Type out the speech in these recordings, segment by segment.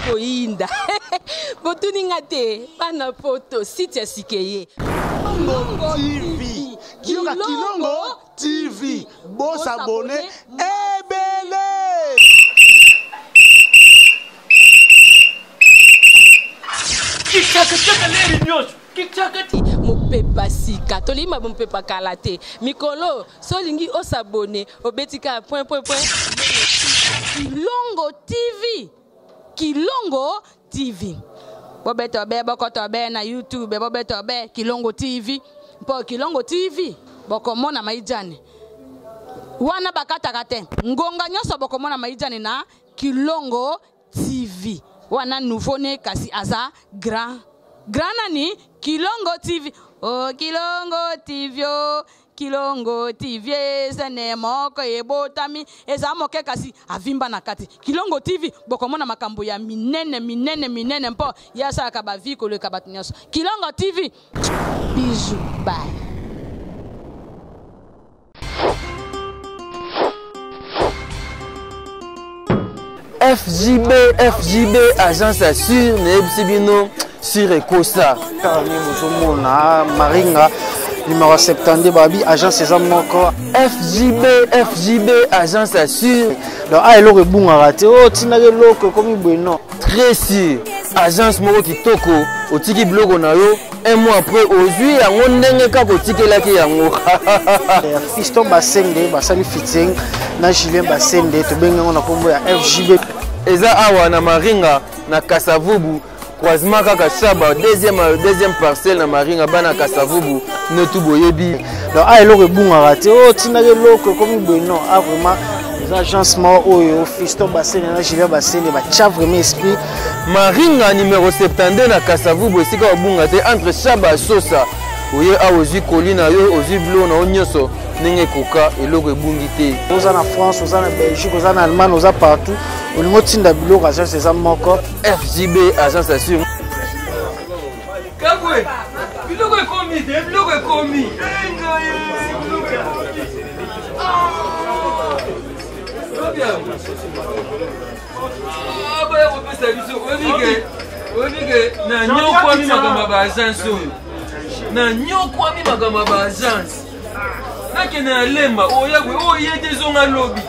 koinda. Botuninga te, bana poto, site sikeye. Kilongo TV. Kilongo TV. Bon s'abonner. Ebele. Mopepa sika tolima mopepa kalate mikolo solingi osabone obetika point Kilongo TV. Kilongo TV. Bobeto be bokoto be na YouTube bobeto be Kilongo TV. Po Kilongo TV bokomona maijane. Wana bakata kate ngonga nyoso bokomona maijane na Kilongo TV. Wana nouveau ne kasi aza grand nani Kilongo TV. Oh Kilongo TV oh Kilongo TV sene moko ebotami eza moke kasi avimba na kati Kilongo TV bokomona makambo ya minene mpo yasa ka ba vie ko le kabatinyaso Kilongo TV. Bisous, bye. FJB agence assure Nebsibino sur Ecosa. Mona Maringa numéro 70 babi agence Zamoko. FJB agence assure. Donc ah eloko bunga raté oh tinage loko comme bueno. Très sûr. Agence moko kitoko otiki blogo na yo un mois après aujourd'hui yango ndenge kako tikelaki yango. Fiston Basende basali fitting na Julien Basende to benga na kombo ya FJB. Eza awa na Maringa na Kasavubu croisement kaka Shaba deuxième parcelle na Maringa bana Kasavubu ne tout boyebi. Donc ah eloko bunga raté oh tinage loko comme bueno ah vraiment les agences mo oyo Fiston Basende na Julien Basende ba tcha vraiment esprit. Maringa numéro 72 na Kasavubu esika bunga te entre Shaba Sosa oye aozi kolina yo ozi blo na onyoso nenge koka eloko ebungi te. Oza na France, oza na Belgique, oza na Allemagne, oza partout. Olingo tinda biloko agence eza moko. FJB agence assure. Kabwe. Biloko ekomi te, biloko ekomi. Aba ya kopesa biso onike na nyokwami makambo ba agence oyo. Na nyokwami makambo ba agence. Nakene alemba oyagwe oyete zonga lobby.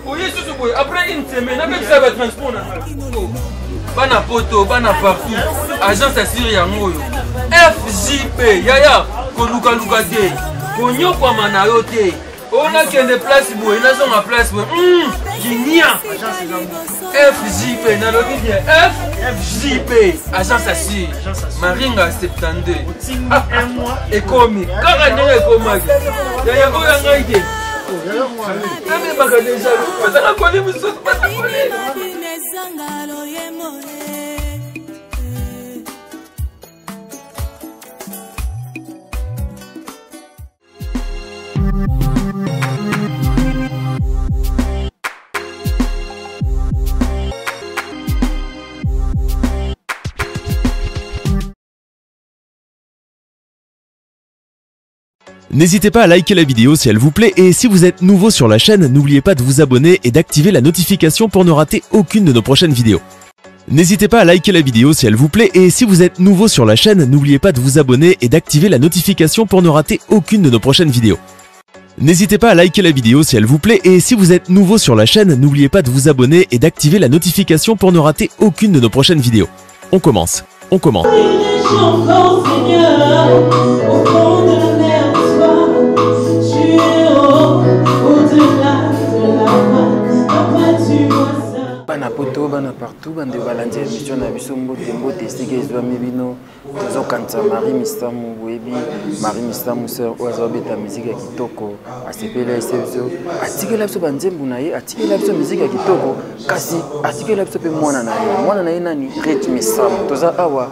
Oye susu boy après une semaine avec ça va transport na bana poto bana partout agence assure yango yo FJP yaya ko luka te konyo kwa mana yo te ona kende place boy na zonga place boy kinia FJP na lobi bien FJP agence assure Maringa 72 un mois ekomi kaka ndenge ekomaki yaya oya ngaite. N'hésitez pas à liker la vidéo si elle vous plaît et si vous êtes nouveau sur la chaîne, n'oubliez pas de vous abonner et d'activer la notification pour ne rater aucune de nos prochaines vidéos. N'hésitez pas à liker la vidéo si elle vous plaît et si vous êtes nouveau sur la chaîne, n'oubliez pas de vous abonner et d'activer la notification pour ne rater aucune de nos prochaines vidéos. N'hésitez pas à liker la vidéo si elle vous plaît et si vous êtes nouveau sur la chaîne, n'oubliez pas de vous abonner et d'activer la notification pour ne rater aucune de nos prochaines vidéos. On commence. Bana poto bana partout bande balandi émission na biso mbote sike ezwami bino tozokanisa Marie Misamu webi Marie Misamu sœur ozo beta musique ya kitoko asepela esebiso atikela biso banzembu na ye atikela biso musique ya kitoko kasi atikela biso pe mwana na ye nani Rich Misamu toza awa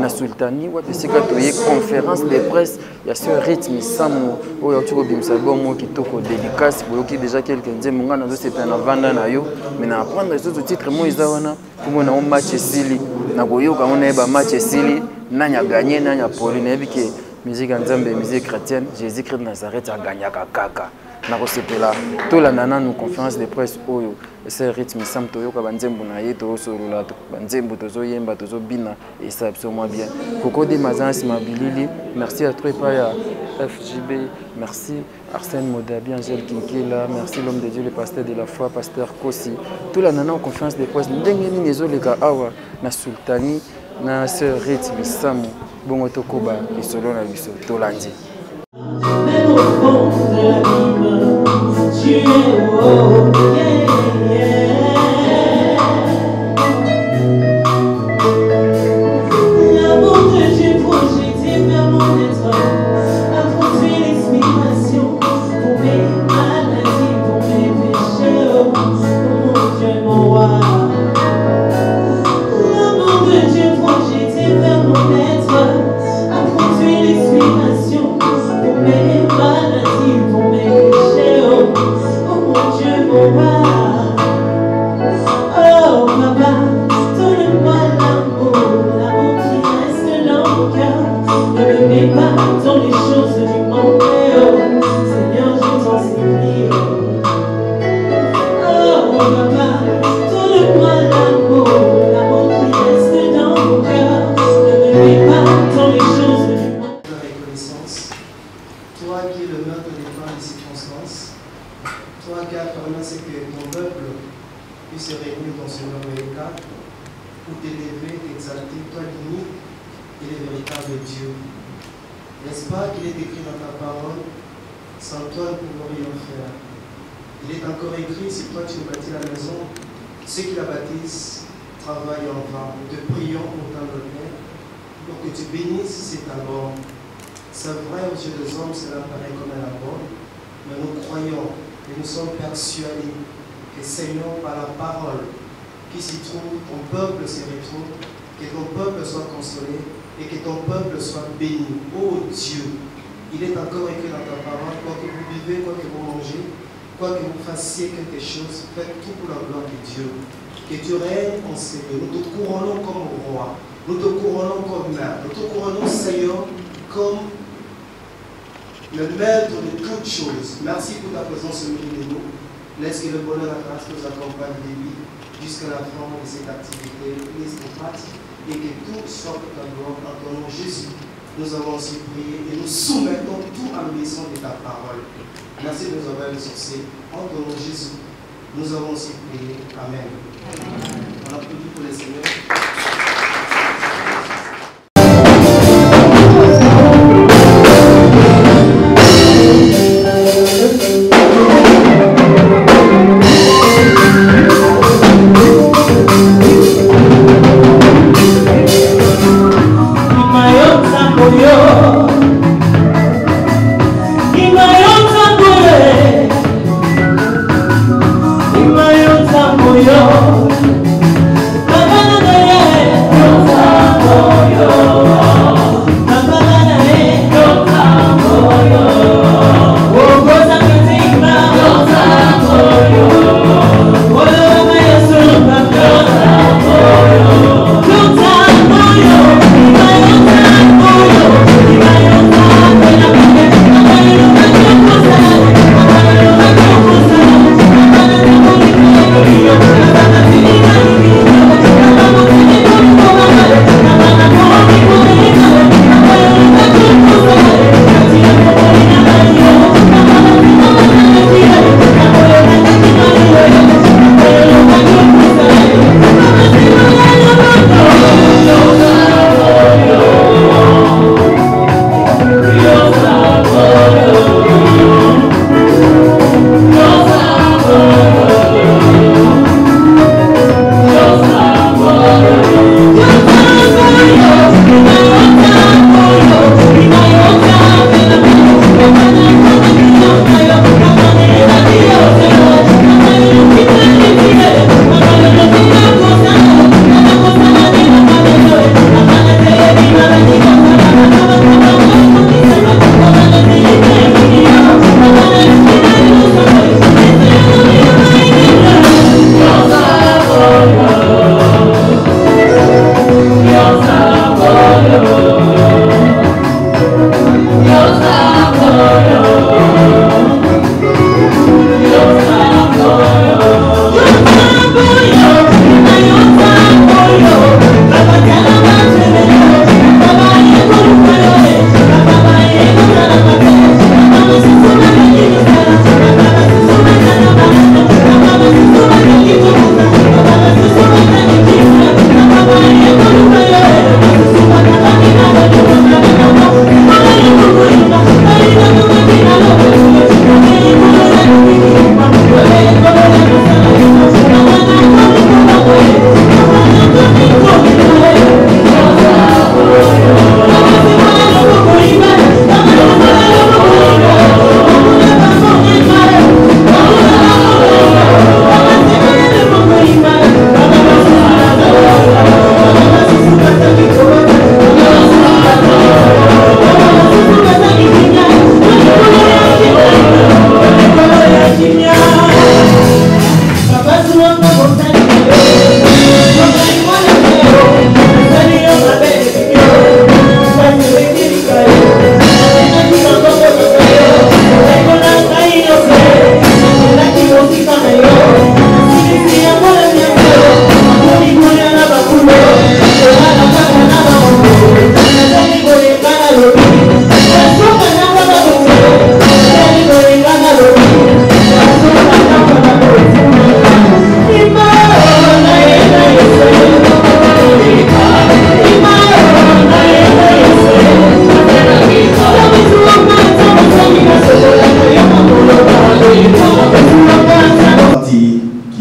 na Sultani wa sika toye conférence de presse ya sœur Rich Misamu oyo tuko bimisa bomo kitoko dédicace boyoki déjà quelqu'un nzembu ngana zo sepela na vanda na yo mais na apprendre les titre moi izawana kumona on match esili na koyoka on eba match esili nanya gagner nanya poli na bike musique nzambe musique chrétienne Jésus Christ Nazareth a gagné kaka nakosepela tolanda nanu conférence de presse oyo ese rythme sam toyoka banzembo na ye tosolola banzembo tozoyemba tozobina esa biso mwa bien kokode mazana nsima bilili. Merci à toi epai ya FJB, merci Arsène Modabi, Angèle Kinkela, merci l'homme de Dieu, le pasteur de la foi, pasteur Kossi. Tolanda na conférence de presse ndenge nini ezoleka awa na sultani na sœur rythme sam bongo tokoba lisolo na biso tolandi. Même au fond de l'abîme, tu es haut, yeah, yeah. L'amour de Dieu projeté vers mon être a produit l'expiration pour mes maladies, pour mes péchés, oh mon Dieu, mon roi. L'amour de Dieu projeté vers mon être a produit l'expiration pour mes maladies, pour mes péchés, oh mon Dieu, mon roi. Oh papa, donne-moi l'amour qui reste dans mon cœur. Ne me mets pas dans les choses du monde, oh Seigneur, je t'en supplie. Oh papa, donne-moi l'amour qui reste dans mon cœur. Ne me mets pas dans les choses du monde. La reconnaissance, toi qui es le maître des temps et des circonstances, toi qui as permis ce que ton peuple puisse se réunir dans ce merveilleux cadre pour t'élever, t'exalter, toi l'unique et le véritable Dieu. N'est-ce pas qu'il est écrit dans ta parole, sans toi nous ne pouvons rien faire. Il est encore écrit, si toi tu bâtis la maison, ceux qui la bâtissent travaillent en vain. Nous te prions pour ta Père, pour que tu bénisses cet amour. C'est vrai aux yeux des hommes, cela paraît comme un abord, mais nous croyons et nous sommes persuadés que Seigneur, par la parole qui s'y trouve, ton peuple s'y retrouve, que ton peuple soit consolé et que ton peuple soit béni. Oh Dieu, il est encore écrit dans ta parole, quoi que vous vivez, quoi que vous mangez, quoi que vous fassiez quelque chose, faites tout pour la gloire de Dieu. Que tu règnes en Seigneur. Nous te couronnons comme roi, nous te couronnons comme maître, nous te couronnons Seigneur comme le maître de toutes choses. Merci pour ta présence au milieu de nous. Laisse que le bonheur et la grâce nous accompagne de lui jusqu'à la fin de cette activité. Laisse nous pratique et que tout soit pour ta gloire. En ton nom Jésus, nous avons aussi prié et nous soumettons tout à l'obéissance de ta parole. Merci de nous avoir exaucés. En ton nom Jésus, nous avons aussi prié. Amen. On applaudit pour le Seigneur. Yo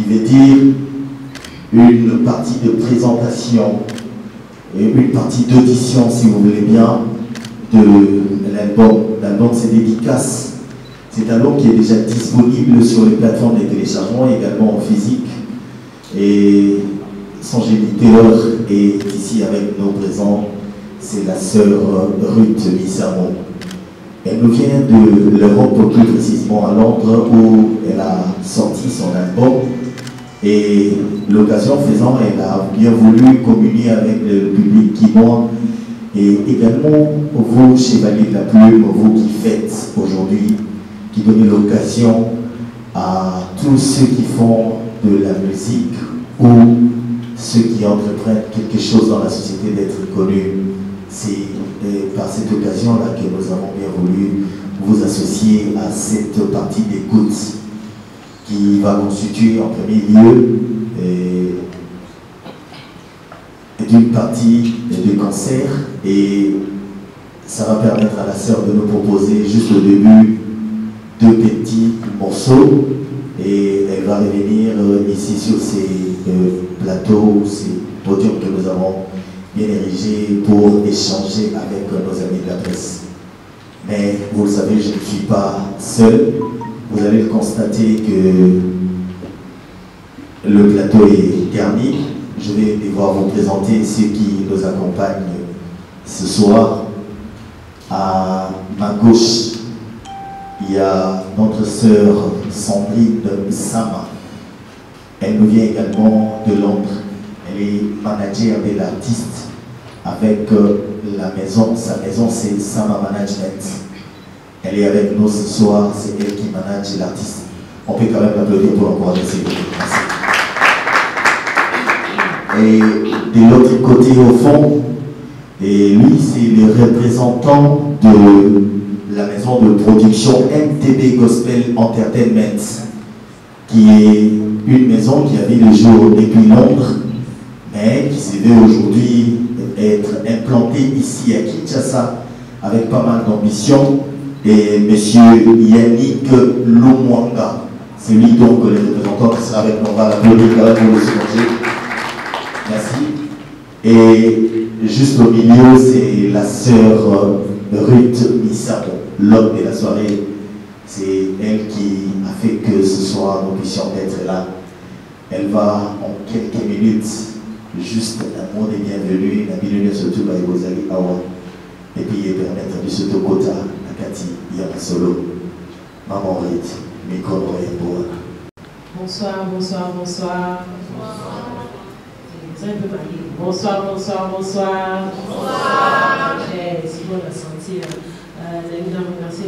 veut dire une partie de présentation et une partie d'audition, si vous voulez bien, de l'album. L'album, c'est dédicace. C'est un album qui est déjà disponible sur les plateformes de téléchargement, également en physique. Et son géniteur est ici avec nous présents. C'est la sœur Ruth Missamo. Elle nous vient de l'Europe, plus précisément à Londres, où elle a sorti son album. Et l'occasion faisant, elle a bien voulu communier avec le public qui monte. Et également, vous, Chevaliers de la Plume, vous qui faites aujourd'hui, qui donnez l'occasion à tous ceux qui font de la musique ou ceux qui entreprennent quelque chose dans la société d'être connus. C'est par cette occasion-là que nous avons bien voulu vous associer à cette partie d'écoute qui va constituer en premier lieu d'une partie de concert, et ça va permettre à la sœur de nous proposer juste au début 2 petits morceaux, et elle va revenir ici sur ces plateaux, ces podiums que nous avons bien érigés pour échanger avec nos amis de la presse. Mais vous le savez, je ne suis pas seul. Vous allez le constater que le plateau est garni. Je vais devoir vous présenter ceux qui nous accompagnent ce soir. À ma gauche, il y a notre sœur Sandrine Sama. Elle nous vient également de Londres. Elle est manager de l'artiste avec la maison. Sa maison, c'est Sama Management. Elle est avec nous ce soir. C'est elle qui manage l'artiste. On peut quand même l'applaudir pour encourager ses groupes. Merci. Et de l'autre côté, au fond, et lui, c'est le représentant de la maison de production MTB Gospel Entertainment, qui est une maison qui a vu le jour depuis Londres, mais qui s'est veut aujourd'hui être implantée ici à Kinshasa avec pas mal d'ambition. Et M. Yannick Lumwanga, c'est lui donc le représentant qui sera avec nous. On va l'applaudir quand même pour le soulager. Merci. Et juste au milieu, c'est la sœur Ruth Missamo, l'homme de la soirée. C'est elle qui a fait que ce soir nous puissions être là. Elle va en quelques minutes, juste un mot de bienvenue, la bienvenue surtout à Ibozali Awa, et puis permettre de se tokota à Kati Yamasolo. Maman Ruth, micro pour bonsoir, bonsoir, bonsoir. Bonsoir, bonsoir, bonsoir. Bonsoir. Si vous la sentir, merci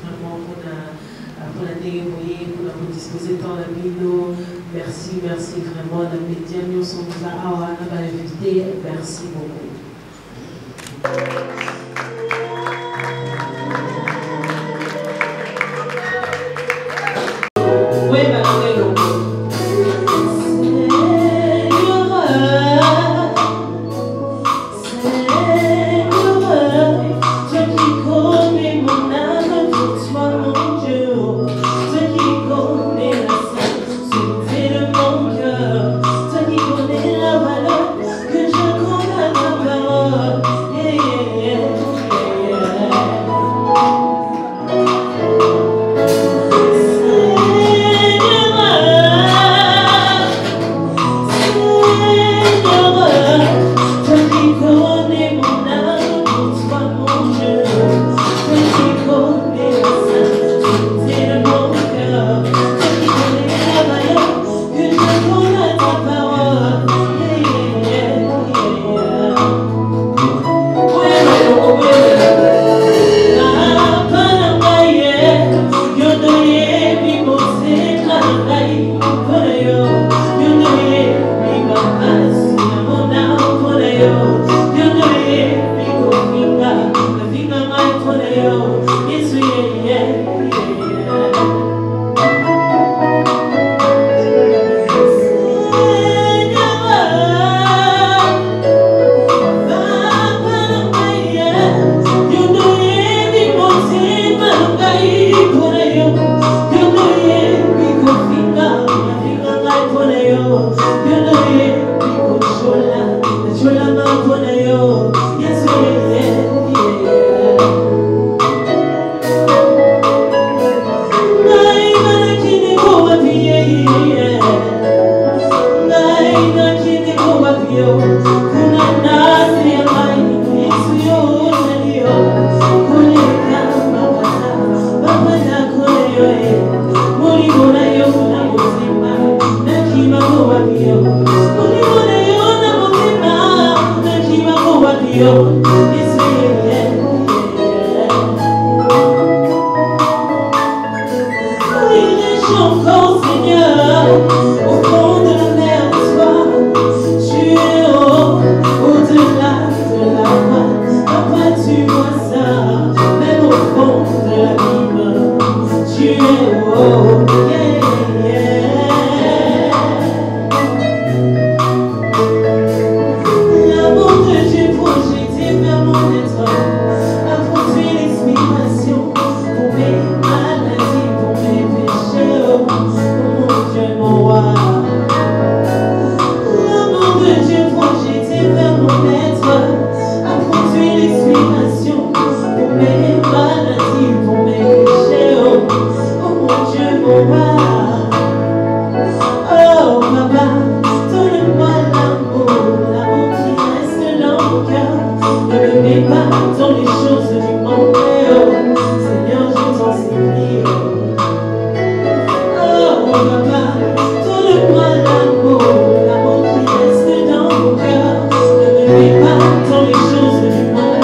vraiment pour la télévoyer, pour la disposer tant la vidéo. Merci, merci vraiment. La média, nous sommes là, merci beaucoup. Oui, madame. Yeah, yeah, yeah. Encore Seigneur, au fond de la mer d'espoir, tu es au-delà de la voie. Papa, tu vois ça, même au fond de l'abîme, tu es L'amour de Dieu projeté vers mon être a produit l'expiration pour mes maladies, pour mes péchés. Oh mon Dieu, mon roi. L'amour de Dieu projeté vers mon être a produit l'expiration pour mes maladies, pour mes péchés. Oh mon Dieu, mon roi. Oh papa, donne-moi l'amour qui reste dans mon cœur. Ne me mets pas dans les choses du monde. Oh Seigneur, je t'en supplie. Oh papa, donne-moi l'amour qui reste dans mon cœur. Ne me mets pas dans les choses du monde.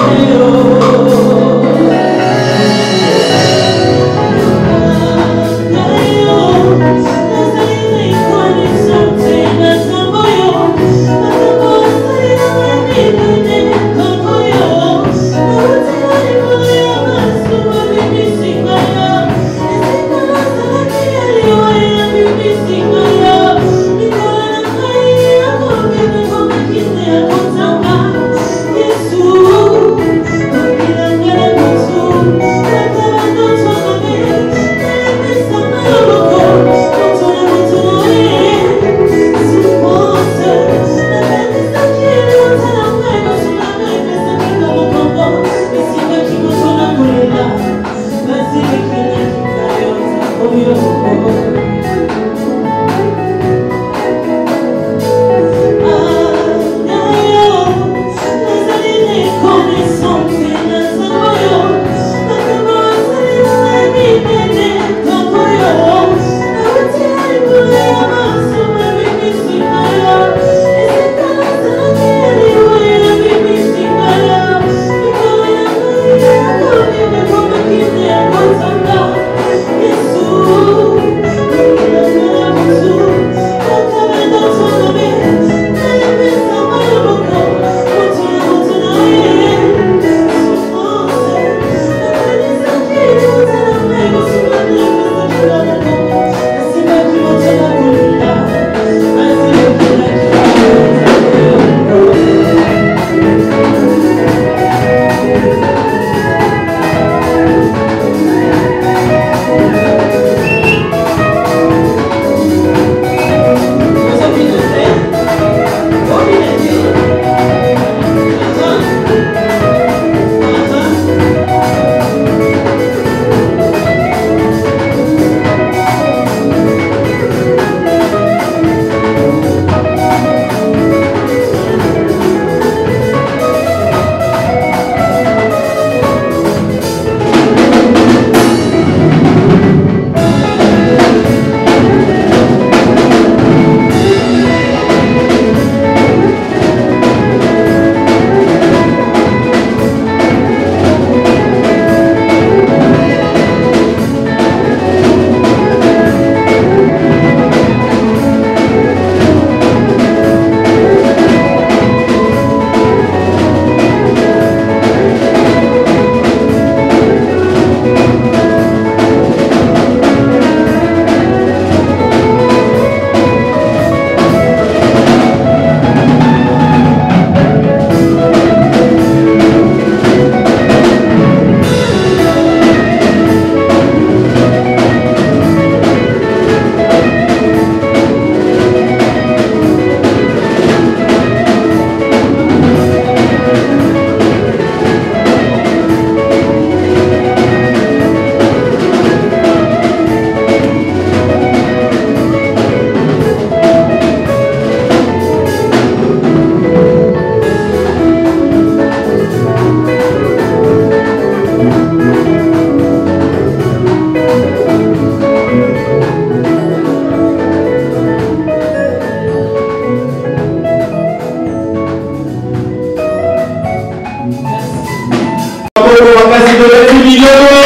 Milongo.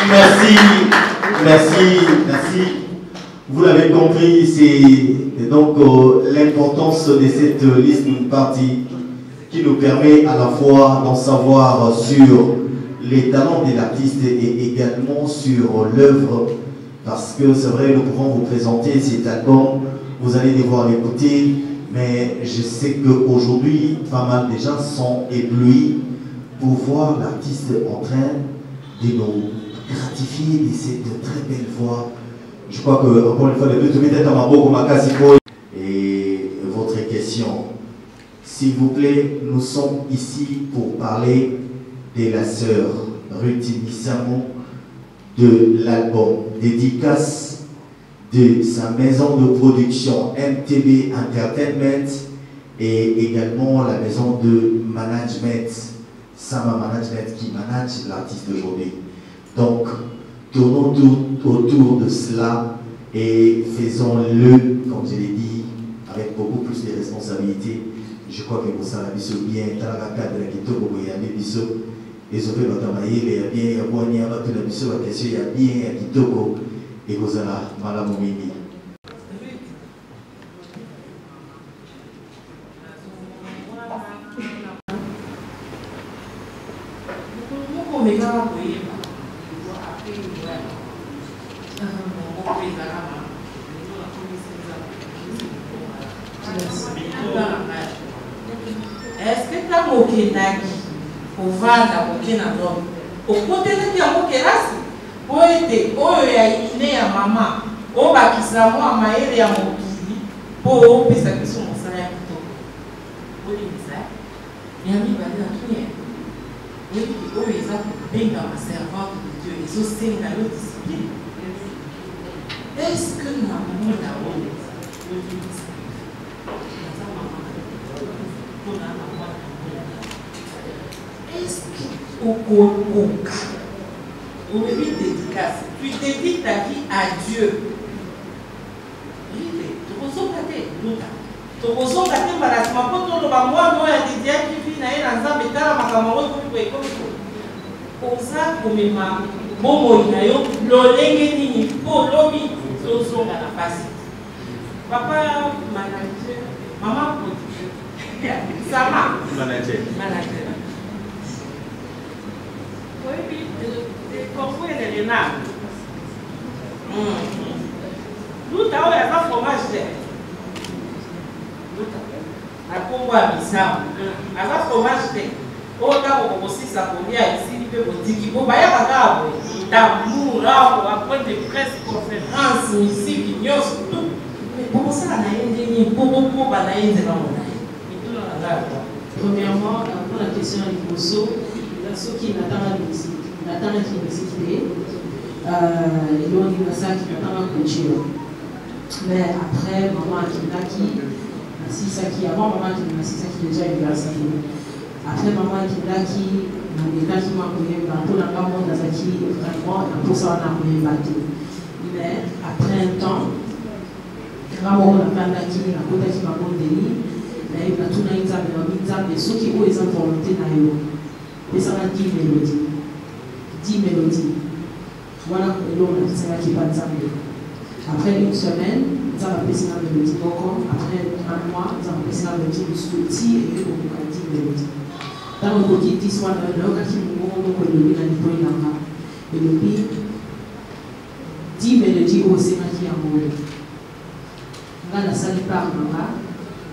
Merci, merci, merci. Vous l'avez compris, c'est donc l'importance de cette listening party qui nous permet à la fois d'en savoir sur les talents de l'artiste et également sur l'œuvre, parce que c'est vrai, nous pouvons vous présenter cet album, vous allez devoir l'écouter, mais je sais qu'aujourd'hui, pas mal de gens sont éblouis pour voir l'artiste en train de nous gratifier de cette très belle voix. Je crois que, encore une fois, les deux peut-être à Maboko Makasiko. Et votre question, s'il vous plaît, nous sommes ici pour parler de la sœur Ruth Bissamo, de l'album dédicace de sa maison de production MTB Entertainment et également la maison de management, Sama Management, qui manage l'artiste aujourd'hui. Donc, tournons tout autour de cela et faisons-le, comme je l'ai dit, avec beaucoup plus de responsabilités. Je crois que vous savez bien, dans la cadre de la Kitoko, il y a des bisous, et je vais m'attamailler, il y a bien, il y a bon, il y a tout la bisou, la question, il y a bien, il y a Kitoko, et vous allez, madame Omini. Est-ce que tu as moqué Naki pour vendre moqué na l'homme? Au côté de qui a moqué là, pour aider, oh, il y a iné à maman, oh, bah, qui sera moi, à ma et à mon kili, pour oh, puis ça qui sont mon salaire plutôt. Oh, il dit ça, il y a mis dans tout le monde. Oui, oh, ils ont bien dans ma servante de Dieu, ils ont saigné dans leur discipline. Est-ce que nous avons la honte? Est-ce qu'au cas où tu dédicaces, tu dédiques ta vie à Dieu? Tu ressens ta tête, tu ressens ta tête, mais tu m'as pas tout le monde, moi, il y a des qui vivent dans un bétal, ma camarade, comme ça, comme ma momo, il y a l'olengeni, pour l'obi, tu ressens la face. Papa, manager, maman, Sama, manager. Oui, parfois elle est renard. Nous avons un fromage. À pouvoir bisam. Un fromage. Autant aussi ça pour dire ici, il peut vous dire qu'il faut pas y avoir d'amour, après des presse, conférences, musique, ignos, tout. Mais pour ça, on a un pour la premièrement, pour la question du Bosso, ceux qui n'attendent la musique, il y a ça qui n'attend la culture. Mais après, maman Akindaki, c'est ça qui avant maman Akindaki, c'est ça qui déjà université. Après maman Akindaki, l'État qui m'a connu, pour la maman d'Azaki, vraiment, pour ça on a connu bateau. Mais après un temps, vraiment on a Akindaki, la côte qui m'a connu, mais il a tout un examen, ceux qui ont les volontés dans le et ça va 10 mélodies. 10 mélodies. Voilà, c'est là qui va examiner. Après une semaine, ça va passer la mélodie. Après un mois, ça va passer la mélodie du souti et on va 10 mélodies. Dans le côté 10 mois, dans le cas qui nous montre que le niveau est et le pire, 10 mélodies au Sénat qui a mouru. Là, la salle part là.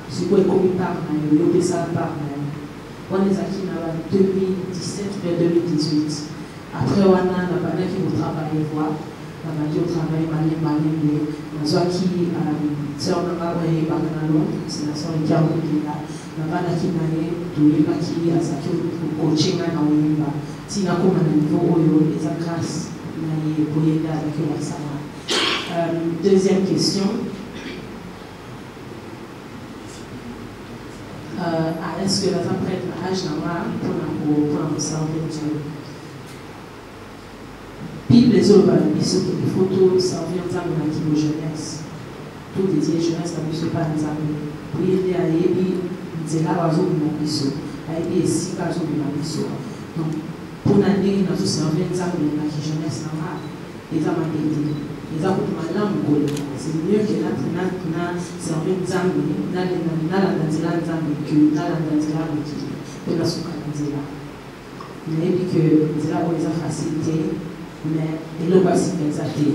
C'est quoi comme par le ça par on est acquis en 2017 vers 2018. Après on a la banane qui vous travaille voir la banane au travail malin la soeur qui sœur de ma ouais banane c'est la soeur qui a qui là la banane qui naie tout les qui a ça qui coaching na wimba tina comme na niveau oyo les grâce na boyenda avec la sama. Deuxième question. Est-ce que la femme prête l'âge pour la servir Dieu? Bible les autres les photos servir dans la jeunesse. Tout dédié jeunesse dans le pas des amis. Pour aider à aider, c'est là où on a mis ça. À aider ici, quand on a mis ça. Donc, pour l'année dans tout servir nzambe na jeunesse na les amandés les akutumala mukolo c'est mieux que na servir nzambe na la nzela nzambe que na la nzela miki pour la suka nzela mais dit que nzela bo eza facilité mais eloko asipeza te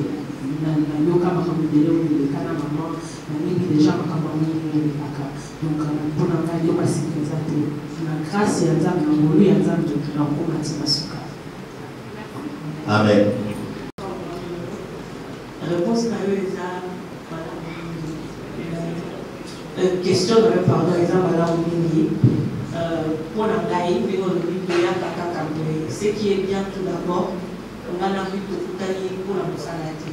na yoka makambo ebele oyo elekana mama na mingi déjà makambo mingi elekaka donc mpona ngai eloko asipeza te na grâce ya nzambe na ngolu ya nzambe na okoma ti masuka. Amen. Réponse à eux, question de pardon, pour la ce qui est bien tout d'abord, on a vu pour la Moussalati.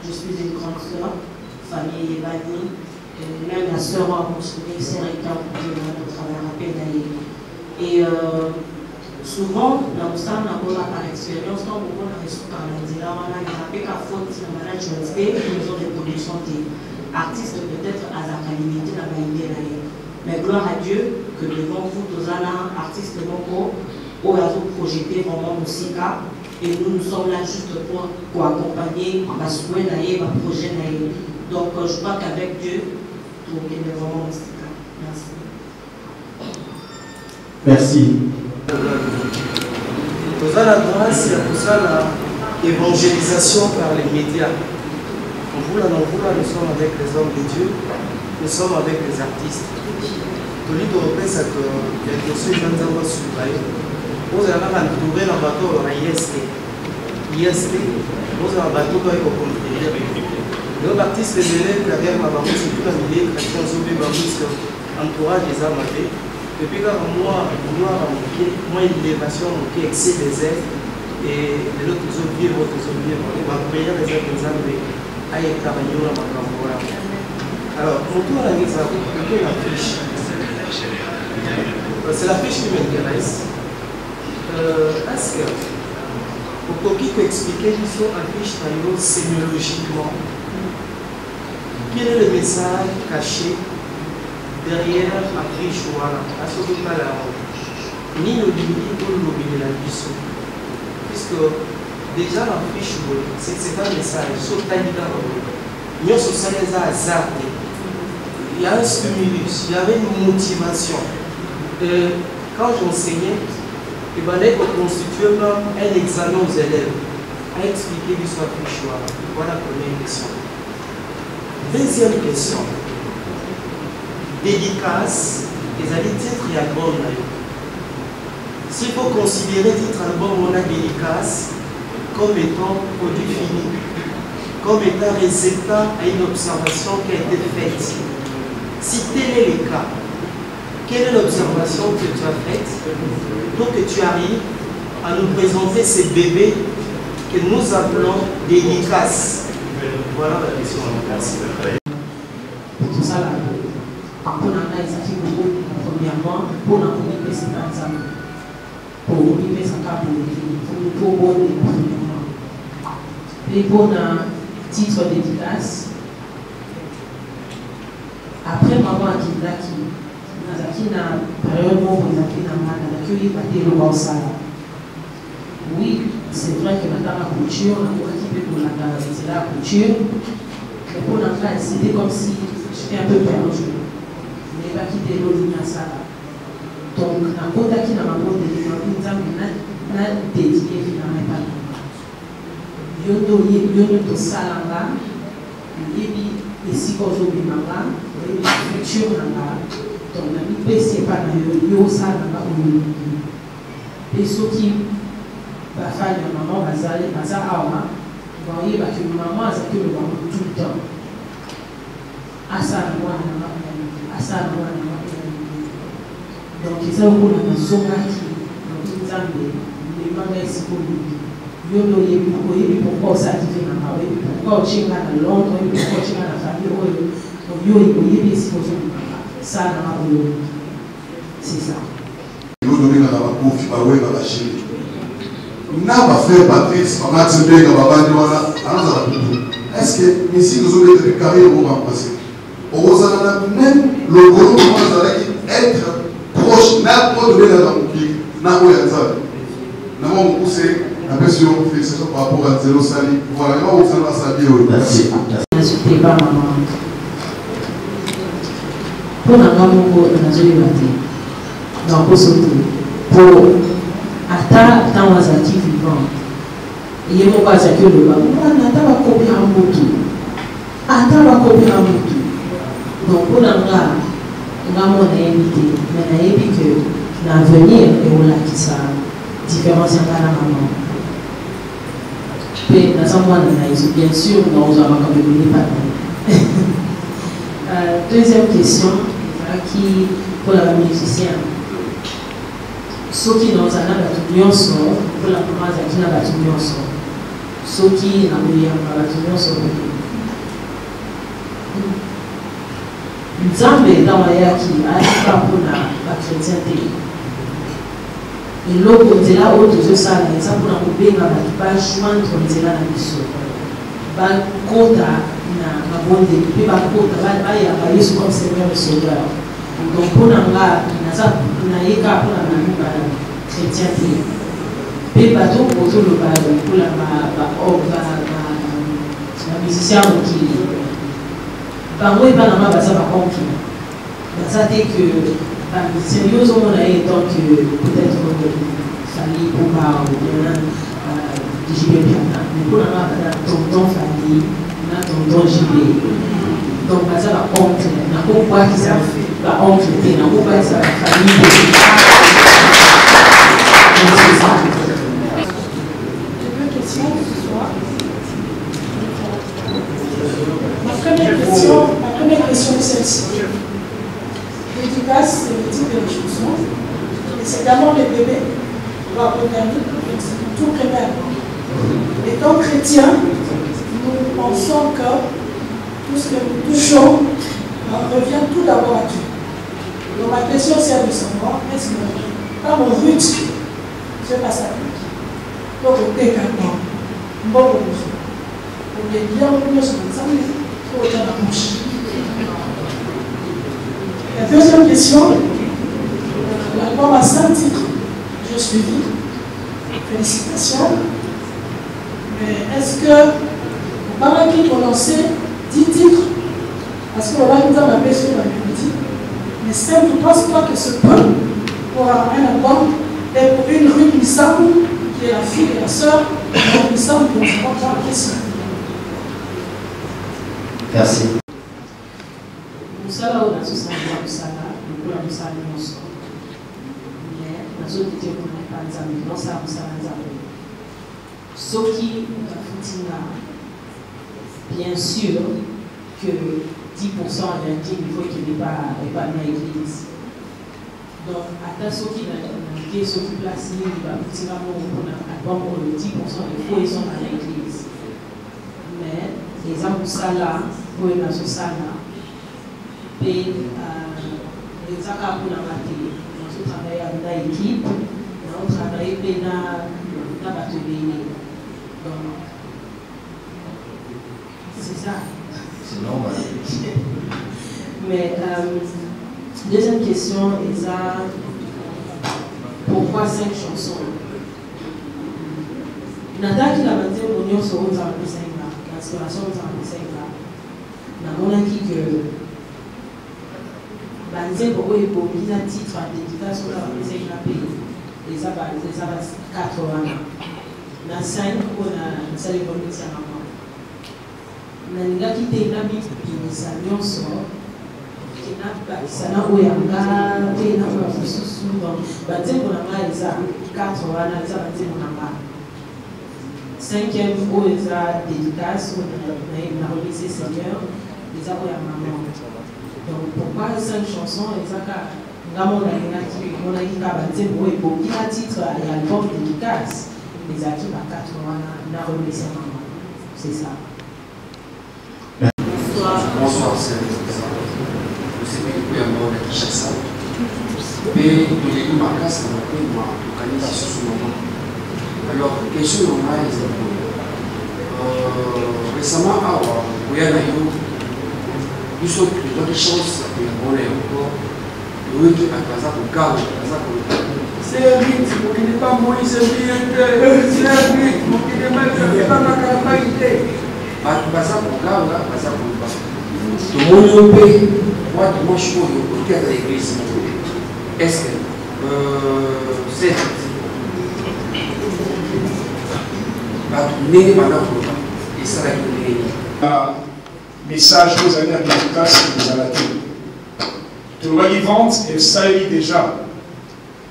Je suis une grande sœur, famille Ebani, même la sœur a mentionné, c'est Rika de travail à Pédaï. Et souvent, dans le sang, on a par expérience, quand on a reçu par l'Indira, on a fait qu'à faute de la management maison de production des artistes, peut-être à la qualité de la maïdé. Mais gloire à Dieu que devant vous, tous les artistes locaux, où ils ont projeté vraiment musique. Et nous sommes là juste pour accompagner ma souhait, ma projet. Donc, je crois qu'avec Dieu, tout est vraiment musique. Merci. Merci. Nous avons la grâce et pour ça l'évangélisation par les médias. Nous sommes avec les hommes de Dieu, nous sommes avec les artistes. Tout le monde pense que les questions sont dans le sujet. Vous avez trouvé un bateau à IST. IST, vous avez un bateau qui est au Congrès. Les artistes de l'élève, la guerre m'a dit que la milieu chrétien sauvé par entourage des armes. Depuis que moi, une élévation qui excède les ailes et l'autre zone vivre, votre zone vivre. Et ma prière est d'examiner à y travailler dans ma campagne. Alors, pour tout un exemple, c'est la fiche. C'est la fiche qui m'intéresse. Est-ce que, pour qui peut expliquer qu'il faut une fiche sémiologiquement, quel est le message caché derrière la fiche à ce que ni le limite ou le lobby de la mission. Puisque déjà la fiche, c'est un message, sauf que nous sommes hasard. Il y a un stimulus, il y avait une motivation. Quand j'enseignais, il fallait constituer un examen aux élèves à expliquer l'histoire fiche. Voilà la première question. Deuxième question. Dédicace, les alliés titres et albums. S'il faut considérer titre album, on a dédicace comme étant produit fini, comme étant résultat à une observation qui a été faite. Si tel est le cas, quelle est l'observation que tu as faite pour que tu arrives à nous présenter ces bébés que nous appelons dédicaces? Voilà la question. Merci. Tout ça là. Pour premièrement, pour la communauté, c'est pas ça. Pour vivre ça, pour premièrement. Et pour un titre dédicace, après maman qui l'a qui n'a période où ils ont pris la main, qui a été le bon salaire. Oui, c'est vrai que dans la couture, on a occupé pour la couture, mais pour l'enfant, c'était comme si j'étais un peu perdu. Mais pas quitter l'eau de ça. Donc, na kota qui n'a pas de l'élément, n'a dédié finalement pas. Yondo to salanga, yebi ici quand je vis maman, yebi futur nanga. Donc, la vie c'est pas dans yo salanga ou et ce qui va faire la maman va aller baza awa, voyez que maman a que le maman tout le temps. Asa moi asa moi. Donc, ils ont un zonage qui les mangas ici pour lui. Il y a pourquoi ça fait dans la rue, pourquoi tu es à Londres, pourquoi tu es à la famille. Donc, il y a des situations ça dans la rue. C'est ça. Nous donnons la confiance à Wéba la chérie. N'a pas fait Patrice, on a tiré dans la bande. Est-ce que ici nous avons été carrés au moment passé? On a même le gros moment être proche, n'a pas donné la banque, n'a pas eu Nama mukuse na pesi yo félicitations par rapport à Zéro Sali. Voilà, il va vous faire sa vie. Merci. N'insultez pas maman. Pour la maman, on a joué dans le sauter. Pour atteindre un actif vivant. Il y a mon pas à que le bas. On attend à copier un moto. Attends à copier un moto. Donc pour la maman, on a mon invité. Mais on a dit que l'avenir est où là qui ça différence entre la maman. Et dans un mois, bien sûr, nous avons quand même pas. Deuxième question, qui pour la musicienne. Ceux qui n'ont pas de sort, pour la maman qui n'a pas de sort. Ceux qui n'ont pas de sort. Nzambe dans la qui a pas pour la chrétienté. Et l'autre côté là, autre chose ça, ça pour la couper dans la pas joindre côté là la mission. Ba kota na bonde, puis ba kota ba ya ba Yesu comme Seigneur et Sauveur. Donc pour la na ça na yeka pour la chrétienté. Puis ba to pour le ba pour la musicien qui ba moi ba na ba ça ba conquis. Ça dit que sérieusement, on a tant que peut-être famille ou pas, ou bien JB Piana, mais pour la tonton famille, on a tonton JB. Donc, ça va oncle, on a pourquoi qu'ils ont fait, va oncle, on a pourquoi ça va famille. C'est ça. Deux questions ce soir. Ma première question est celle-ci. Dédicace, c'est le type de chanson. Et c'est d'abord les bébés, organique, c'est tout primaire. Étant chrétien, nous pensons que tout ce que nous touchons revient tout d'abord à Dieu. Donc ma question c'est de savoir, est-ce que quand on rut, je passe à Dieu. Donc on est calme. Bon, on est bien, on est sur le sang, on est dans la bouche. La deuxième question, l'album a 5 titres, j'ai suivi, félicitations. Mais est-ce que vous parlez qu'on lancer 10 titres? Parce qu'on va nous en appeler sur la mélodie. Mais c'est tu ne penses pas que ce peu pour un album et pour une rue Missam, qui est la fille et la sœur de Missam, dont je ne pas la question. Merci. Musala on a tous un musala, le plan musala non sort. Mais dans autres côtés on n'a pas d'examen, non ça musala d'examen. Ce qui bien sûr que 10% à l'intime, il faut qu'il n'y ait pas dans l'église. Donc, à ce qui est ce qui place, il va pour le 10% il faut qu'ils sont dans l'église. Mais les hommes ça là, pour les gens ça là, et les gens pour la mater, nous travaillons dans l'équipe, nous travaillons dans la batterie. Donc, c'est ça. C'est normal. Mais deuxième question, Isa, pourquoi 5 chansons? Nada qui l'a dit, on y a sur le temps de 5 ans, l'inspiration de 5 ans. On a dit que Banzé pour eux, pour lui, un titre à dédicace sur la 5 ans pays. Et ça va 80 ans. Dans 5 on a célébré ça maman. On a quitté la vie de sa nyonso. Qui n'a pas ça n'a pas yanga, qui n'a pas fait sous donc Banzé pour la main ça 80 ans ça Banzé pour la main. 5e où ils a dédicace on a remis ses seigneurs les a pour la maman. Donc pourquoi 5 chansons et ça on a dit Banzé pour eux pour qui a titre et album dédicace. Les acquis à 80 ans, n'a remis sa maman. C'est ça. Bonsoir, c'est le CPP à mort de Kinshasa. Mais nous avons ma classe, on a pris ma localisation sur ce moment. Alors, question normale, récemment, nous avons eu une chance de la bonne encore. Oui, qui a ça pour calme, ça pour c'est un rythme qui n'est pas Moïse, c'est un rythme qui n'est pas ma capacité. Ça pour calme, ça pour pas. Tout le monde paye, moi, tout le monde choisit pour quelle église. Est-ce que c'est et ça va message aux années efficaces que vous avez dit. Tout le vente et ça est déjà.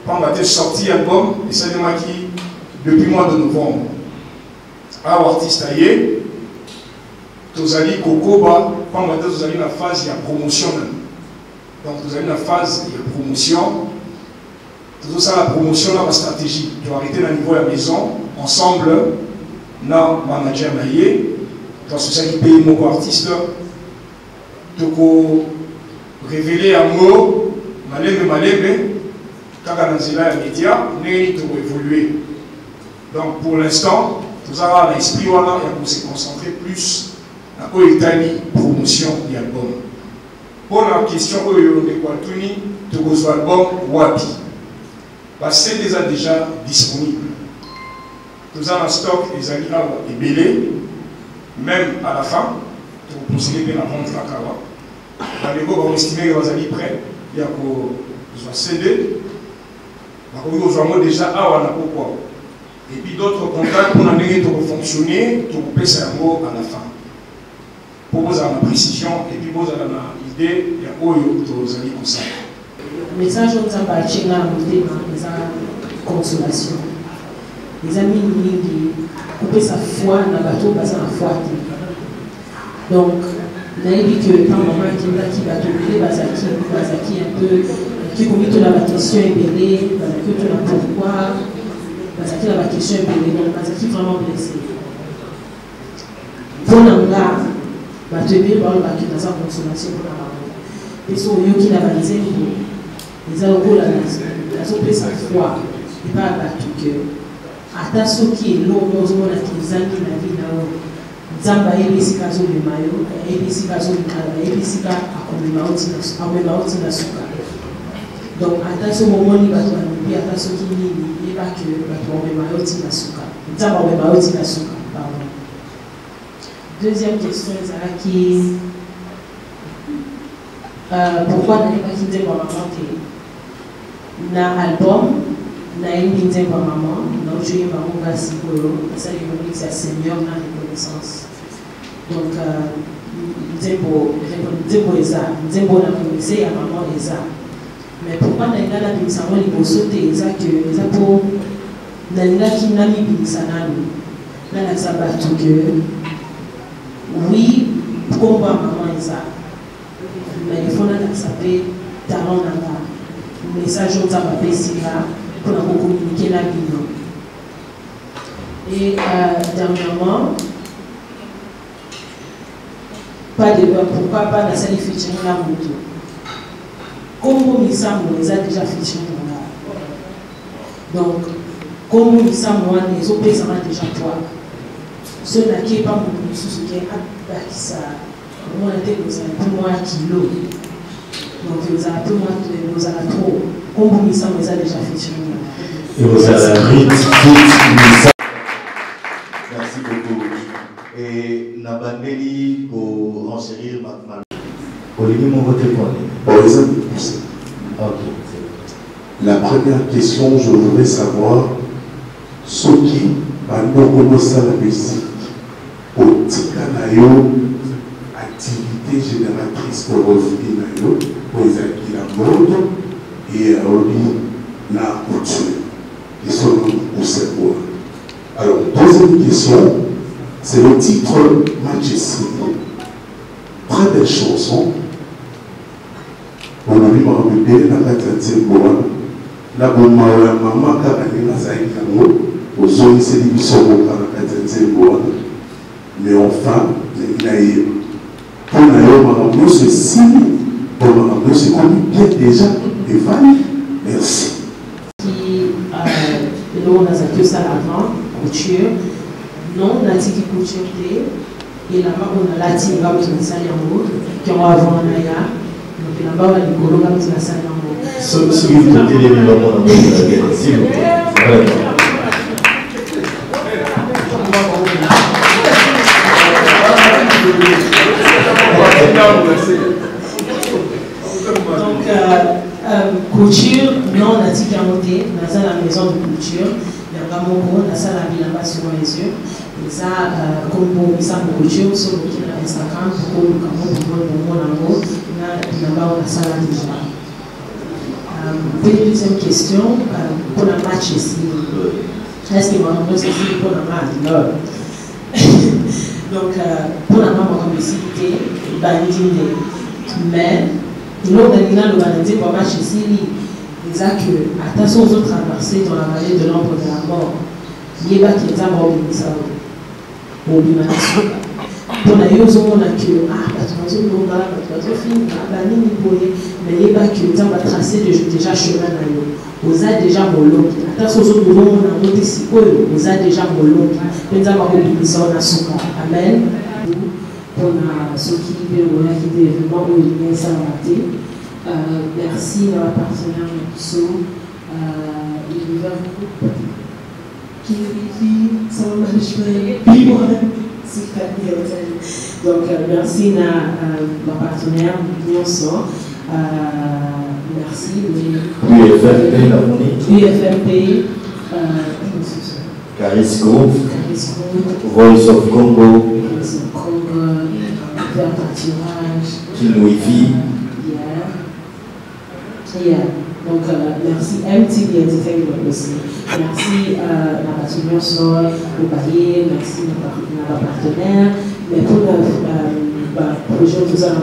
Quand on va sorti album, et ça est qui depuis le mois de novembre. À l'artiste aïe, vous allez Kokoba, quand vous allez la phase il y a promotion. Donc vous allez la phase il y a promotion. Tout ça la promotion là ma stratégie. Tu vas arrêter au niveau de la maison ensemble. Non, manager maillé. Parce que ça qui paye mon artiste, tu peux révéler un mot, malève, quand on a les médias, nous devons évoluer. Donc pour l'instant, tout ça va l'esprit, voilà, et on se concentrer plus à l'Italie, promotion de l'album. Pour la question, tu as l'album Wapi. C'est déjà disponible. Tout ça en stock, les amis et belé. Même à la fin, pour procéder bien à vendre la kawa. Dans les gars, on estime que vous allez prêts. Il y a que CD. Vous avez déjà à pourquoi. Et puis d'autres contacts pour fonctionner, pour passer ça à la fin. Pour vous avoir la précision et puis vous avez l'idée, il y a où vous allez comme ça. Le message que vous avez acheté là, c'est consolation. Les amis qui couper sa foi dans le bateau, parce que la foi. Donc, on a dit que quand maman qui va tomber, Bazaki un peu, qui commet toute la question ébélée, Bazaki tout la pourquoi, Bazaki la question ébélée, donc Bazaki vraiment blessé. Pour l'anga, Batebir va le battre dans sa consommation pour la maman. Et son yo qui l'a balisé, les algos la soupé sa foi, et pas battu que. Ata soki elongo ozomona ti ezangi na vie na yo nzambe ayebisika azomema yo ayebisika azomikala ayebisika amema oti na suka donc ata soki omoni bato balobi ata soki nini yeba ke bato bamema yo ti na suka nzambe amema yo ti na suka pardon. Deuxième question ezalaki pourquoi nayebaki nzembo ya mama te na album nayebi nzembo ya mama naojoyi bango nga sikoyo esali remix ya Seigneur na reconnaissance donc nzembo eza nzembo na remixe ya mama eza mais pourquoi nalinga nabimisa yango liboso te eza mpo nalingaki namibimisa nanu nalakisa bato ke oui nkombo ya mama eza mais ifo nalakisa mpe talent nanga message oyo nzambe apesinga pour communiquer la vie. Et dernièrement, pourquoi pas la salle featuring la moto. Comme Missa les a déjà featuring là. Donc, comme Missa les autres déjà toi. Ce qui n'est pas mon sous ce qui est à ça. Moi, on était pour moi kilo. Donc, vous avez un peu moins, vous avez trop. Comme Missa les a déjà featuring. Et vous avez merci beaucoup. Et Nabandeli pour renchérir maintenant. Olivier, mon côté pour Ok. La première question, je voudrais savoir ce qui va nous commencer la musique au Tikanayo, activité génératrice pour revenir pour les acquis la mode et la couture. Ils sont au cerveau. Alors, deuxième question, c'est le titre Majesty. Très belle chanson. On a vu ma bébé, la cathédrale Boa, la bonne maman, Kabani, la Zaïkango, aux zones de sélection, la cathédrale Boa. Mais enfin, il a eu. Pour la c'est signe, pour la c'est connu bien déjà, et Fanny. Merci. On a que ça avant, couture. Non, on a dit couture. Et là-bas, on a la team qui est qui ont avant Naya. Donc là-bas, on a les colons qui sont Ce qui vous était les moments s'il vous plaît. Vraiment. Donc, couture, non, on a dit qu'à monter, dans la maison de couture, il y a vraiment beaucoup, dans la ville là-bas sur les yeux. Et ça, comme pour ça, pour couture, sur Instagram, pour le Cameroun, pour le monde, là-bas, on a ça là déjà. Deuxième question, pour le match ici, est-ce que vous avez aussi pour le match? Non. Donc, pour la maman, on a décidé de mais l'autre animal, le bandit pour match ici, il disait que, attention aux autres traversées dans la vallée de l'ombre de la mort, il y a qui est à mort, pour l'humanité. Pour la yose, on a que, parce que nous avons fini, mais il y a qui est à tracer déjà chemin dans l'eau. Vous avez déjà mon lot. Attention aux autres, on a monté si haut, vous avez déjà mon lot. Nous avons oublié ça, on a souka. Amen. On a ceux qui ont été événements où il y a ça raté. Merci à la partenaire Mousso, l'univers groupe, qui vit sans management, donc merci à la partenaire Mousso. Merci. UFMP, la monnaie. UFMP, Carisco, Voice of Congo, Kilouifi. Donc, merci MTV Entertainment aussi. Merci à la partenaire Sol, au Bayer, merci à la partenaire. Mais pour le projet, tout ça, à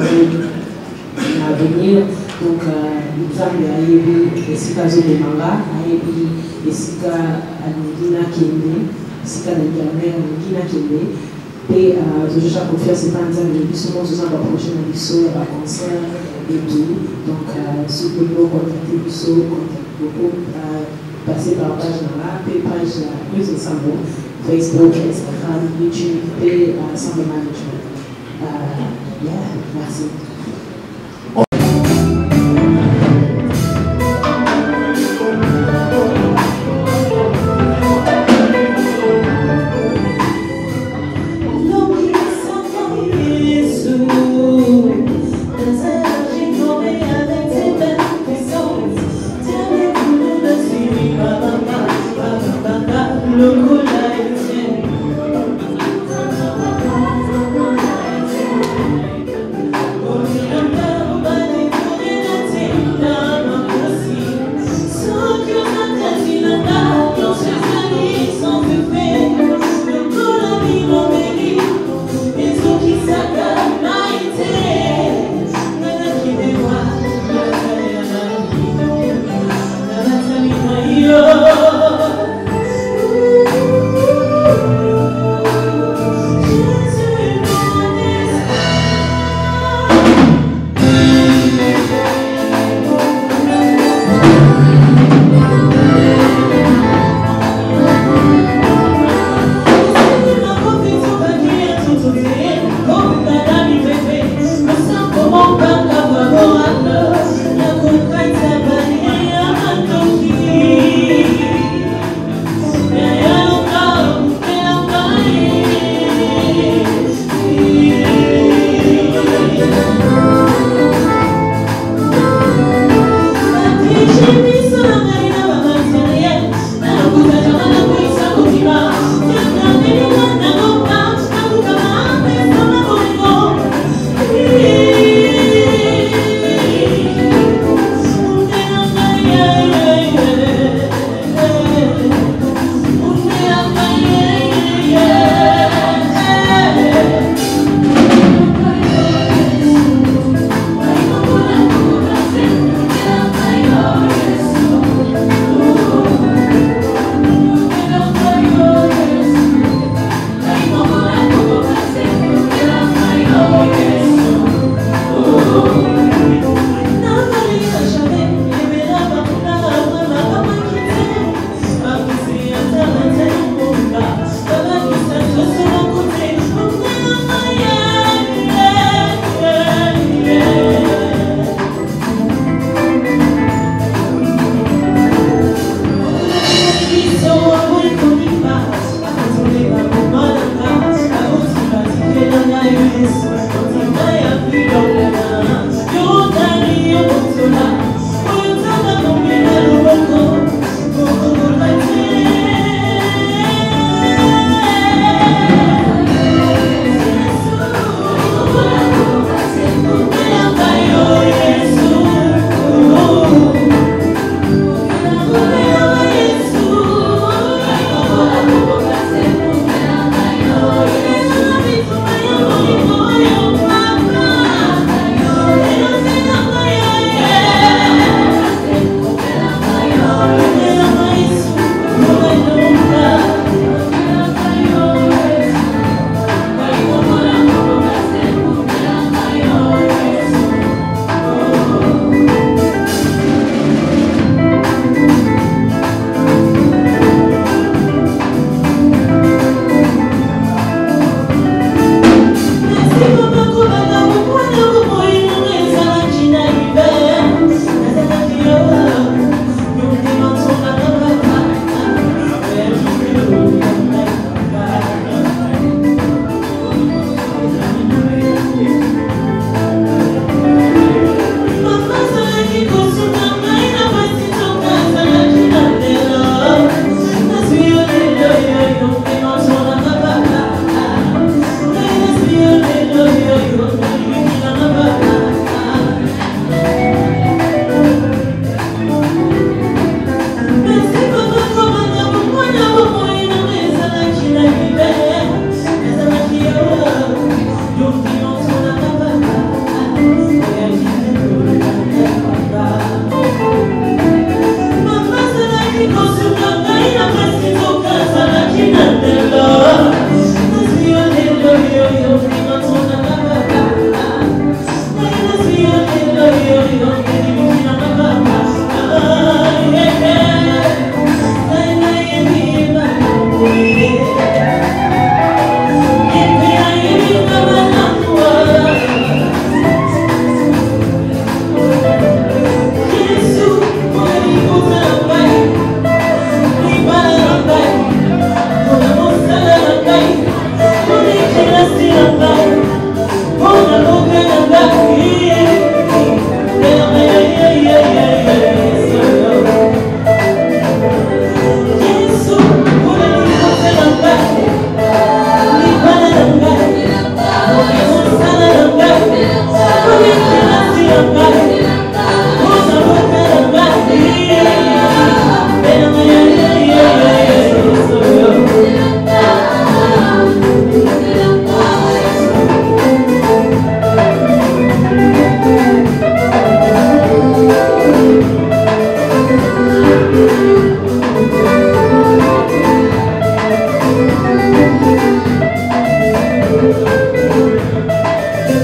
venir. Donc, nous avons les Sika de Manga, les Sika Anigina Kende, Sika de Gamère, Anigina Kende. Et je cherche à confier, c'est pas un terme de souvent, nous avons approché dans l'ISO, à concert et tout. Donc, si vous voulez contacter l'ISO, beaucoup, passer par la page dans la page News Ensemble, Facebook, Instagram, YouTube, et Ensemble Management. Merci. Oh,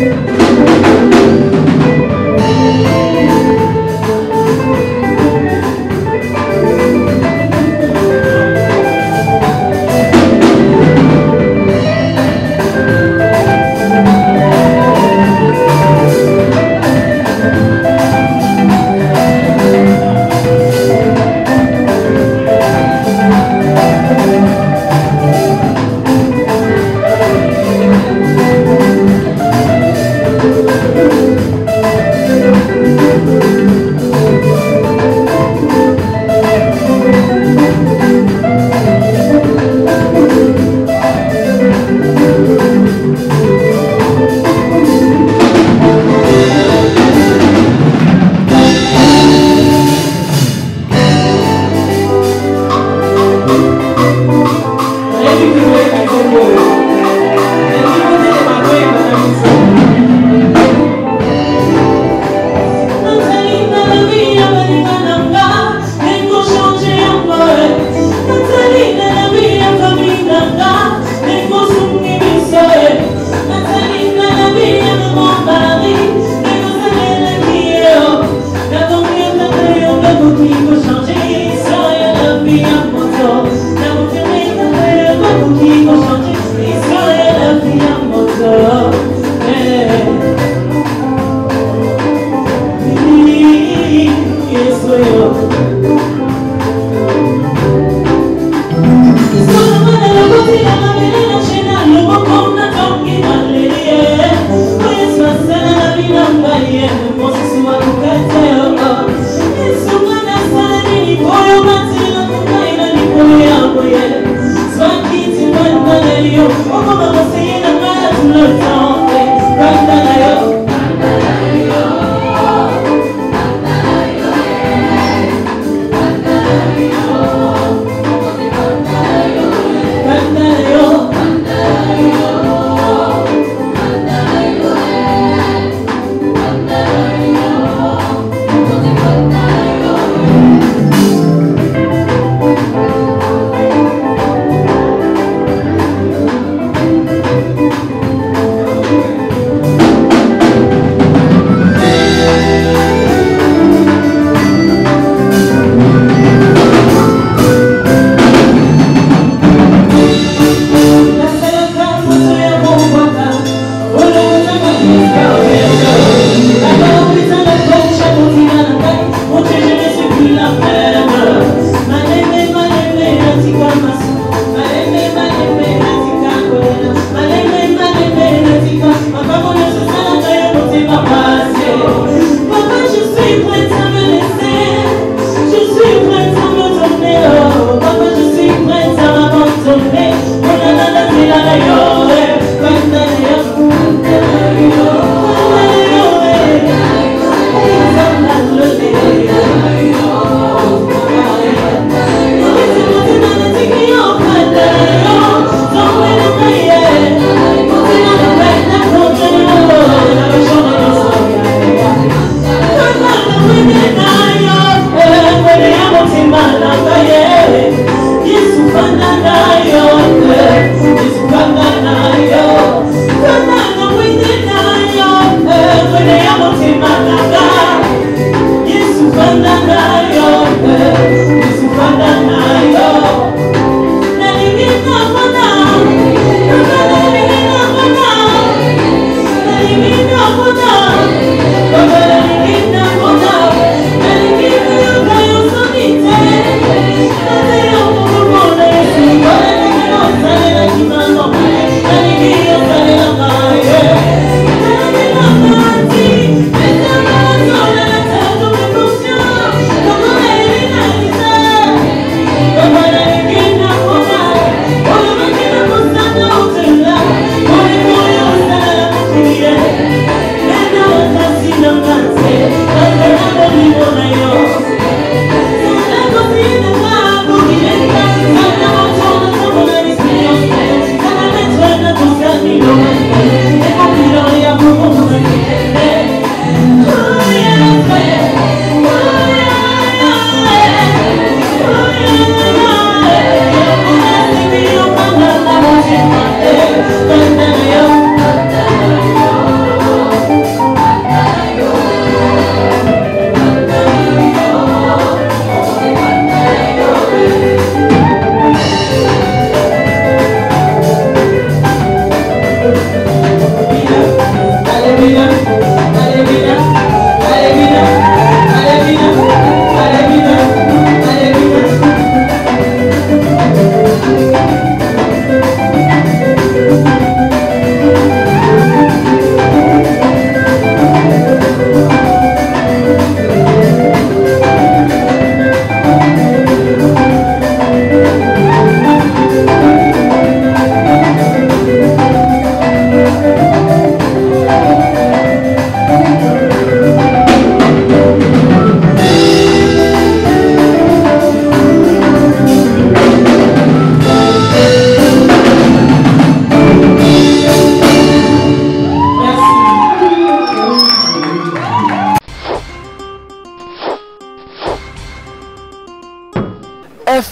Thank you.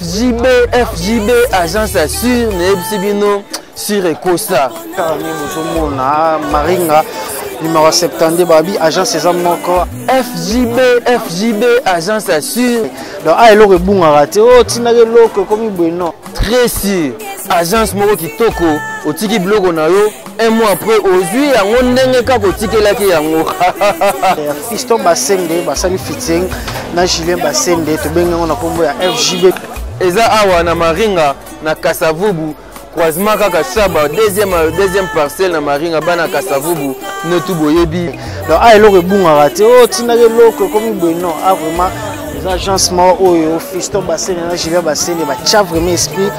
FJB agence assure Nebsibino sur Ecosa. Maringa numéro 70 babi agence eza moko FJB agence assure. donc a eloko ebungaka te o tinaka eloko ekomi boye non très sûr agence moko kitoko otiki biloko na yo un mois après ozwi yango ndenge kaka otikelaki yango. Fiston Basende basali fitting na Julien Basende tobengi yango na kombo ya FJB eza awa na Maringa na Kasavubu croisement kaka Chaba deuxième parcelle na Maringa bana Kasavubu ne tout boyebi. donc a eloko ebungaka te o tinaka eloko ekomi boye non a vraiment agence moko oyo Fiston Basende na Julien Basende batia vraiment esprit.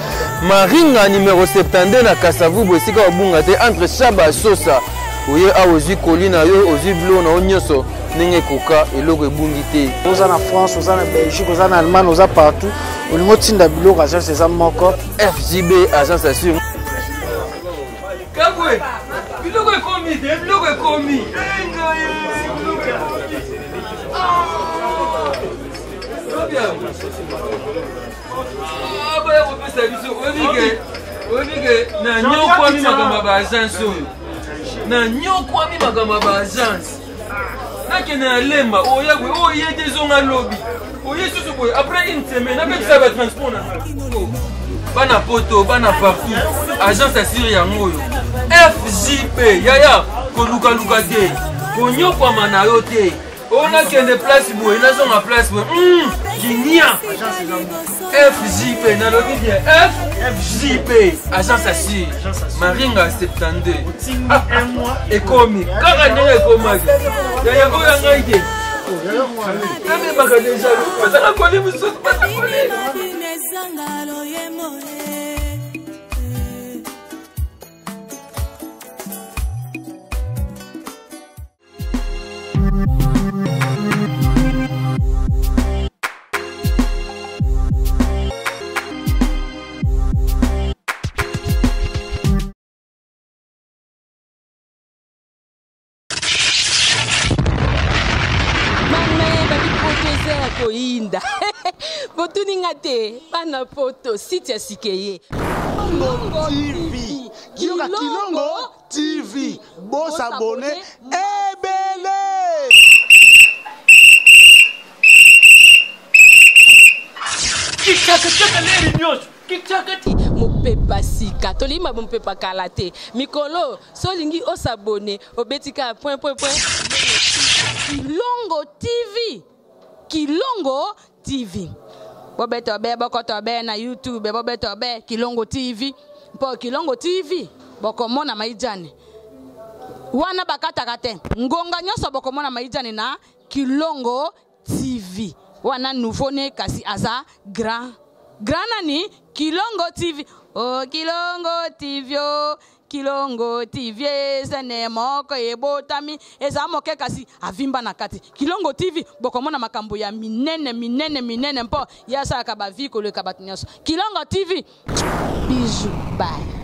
Maringa numéro 72 na Kasavubu esika obunga te entre Chaba Sosa oye a ozwi kolina yo ozwi blo na onyoso ndenge koka eloko ebungi te. Oza na France, oza na Belgique, oza na Allemagne, oza partout. Olingo tinda biloko agence eza moko FJB agence assure. Kabwe biloko ekomi te biloko ekomi abaya kopesa biso oyebike na nyokwami makambo ya baagence oyo na nyokwami makambo ya baagence nakende na lemba oya boye oye te zonga lobi oye susu boye après une semaine apekisa batransport na bana poto bana partout agence assure yango oyo FJP yaya kolukaluka te konyokwama na yo te onakende place boye nazonga place boye kinia FJP nalobi bien FJP agence assure Maringa 72 ekomi kaka ndenge ekomaki yaya oyo yangai te namemaka deja bazala koli mosusu batakoli. Koinda botuninga te bana poto site ya sikeye Kilongo TV boss abonné ebele mopepa sika tolima mopepa kala te mikolo solingi osabone obetika point Kilongo TV bobeto be bokoto be na YouTube bobeto be Kilongo TV mpo Kilongo TV bokomona maijane wana bakataka te ngonga nyoso bokomona maijane na Kilongo TV wana nouveau ne kasi aza grand nani Kilongo TV oh Kilongo TV oh Kilongo TV sene moko ebotami eza moke kasi avimba na kati Kilongo TV bokomona makambo ya minene mpo yasa ka ba vie ko le kabatinyaso Kilongo TV bijou bye.